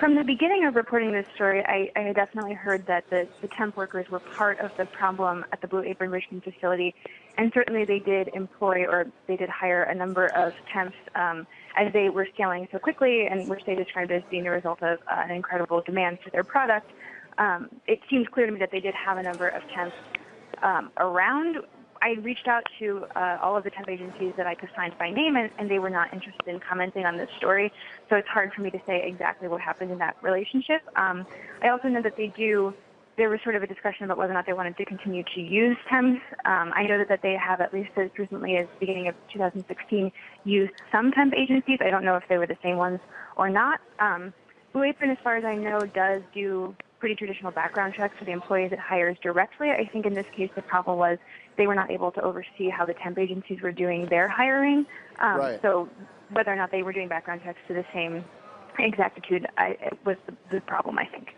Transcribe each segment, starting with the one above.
From the beginning of reporting this story, I had definitely heard that the temp workers were part of the problem at the Blue Apron Richmond facility, and certainly they did employ or they did hire a number of temps as they were scaling so quickly, and which they described as being the result of an incredible demand for their product. It seems clear to me that they did have a number of temps around. I reached out to all of the temp agencies that I could find by name, and they were not interested in commenting on this story. So it's hard for me to say exactly what happened in that relationship. I also know that there was sort of a discussion about whether or not they wanted to continue to use temps. I know that they have, at least as recently as the beginning of 2016, used some temp agencies. I don't know if they were the same ones or not. Blue Apron, as far as I know, does do pretty traditional background checks for the employees it hires directly. I think in this case the problem was they were not able to oversee how the temp agencies were doing their hiring. Right. So whether or not they were doing background checks to the same exactitude was the problem, I think.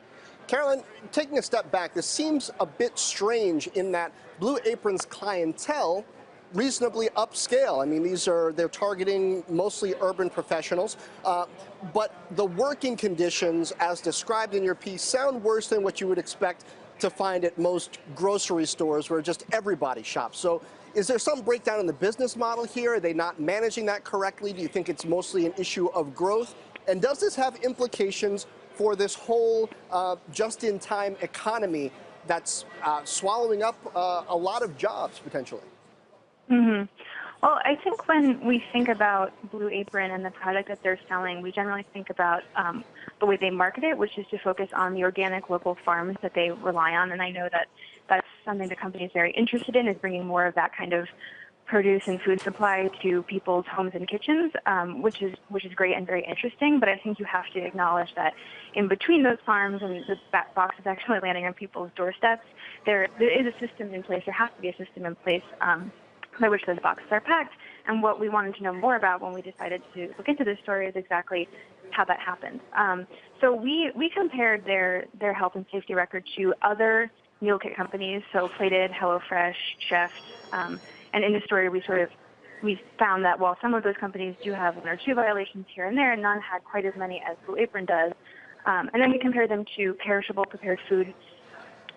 Carolyn, taking a step back, this seems a bit strange in that Blue Apron's clientele reasonably upscale. I mean, they're targeting mostly urban professionals, but the working conditions as described in your piece sound worse than what you would expect to find at most grocery stores where just everybody shops. So is there some breakdown in the business model here? Are they not managing that correctly? Do you think it's mostly an issue of growth? And does this have implications for this whole just-in-time economy that's swallowing up a lot of jobs potentially? Mm-hmm. Well, I think when we think about Blue Apron and the product that they're selling, we generally think about the way they market it, which is to focus on the organic local farms that they rely on. And I know that that's something the company is very interested in, is bringing more of that kind of produce and food supply to people's homes and kitchens, which is great and very interesting. But I think you have to acknowledge that in between those farms and the box is actually landing on people's doorsteps, there is a system in place. There has to be a system in place by which those boxes are packed. And what we wanted to know more about when we decided to look into this story is exactly how that happened. So we compared their health and safety record to other meal kit companies, so Plated, HelloFresh, Chef, and in the story we found that while some of those companies do have one or two violations here and there, none had quite as many as Blue Apron does. And then we compared them to perishable prepared food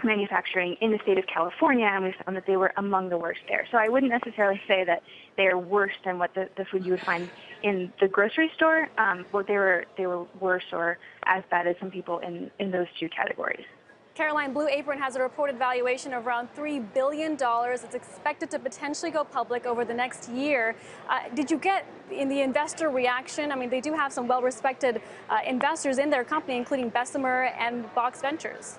manufacturing in the state of California, and we found that they were among the worst there. So I wouldn't necessarily say that they are worse than what the food you would find in the grocery store, but they were worse or as bad as some people in those two categories. Caroline, Blue Apron has a reported valuation of around $3 billion. It's expected to potentially go public over the next year. Did you get in the investor reaction? I mean, they do have some well-respected investors in their company, including Bessemer and Box Ventures.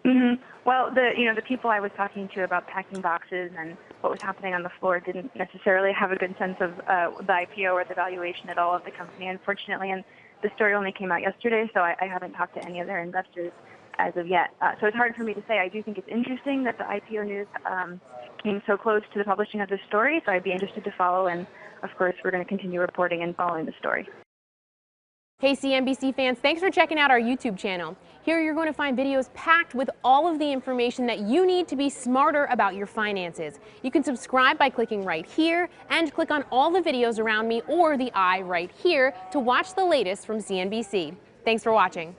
Mm-hmm. Well, the people I was talking to about packing boxes and what was happening on the floor didn't necessarily have a good sense of the IPO or the valuation at all of the company, unfortunately. And the story only came out yesterday, so I haven't talked to any of their investors as of yet. So it's hard for me to say. I do think it's interesting that the IPO news came so close to the publishing of this story, so I'd be interested to follow. And of course, we're going to continue reporting and following the story. Hey CNBC fans, thanks for checking out our YouTube channel. Here you're going to find videos packed with all of the information that you need to be smarter about your finances. You can subscribe by clicking right here and click on all the videos around me or the I right here to watch the latest from CNBC. Thanks for watching.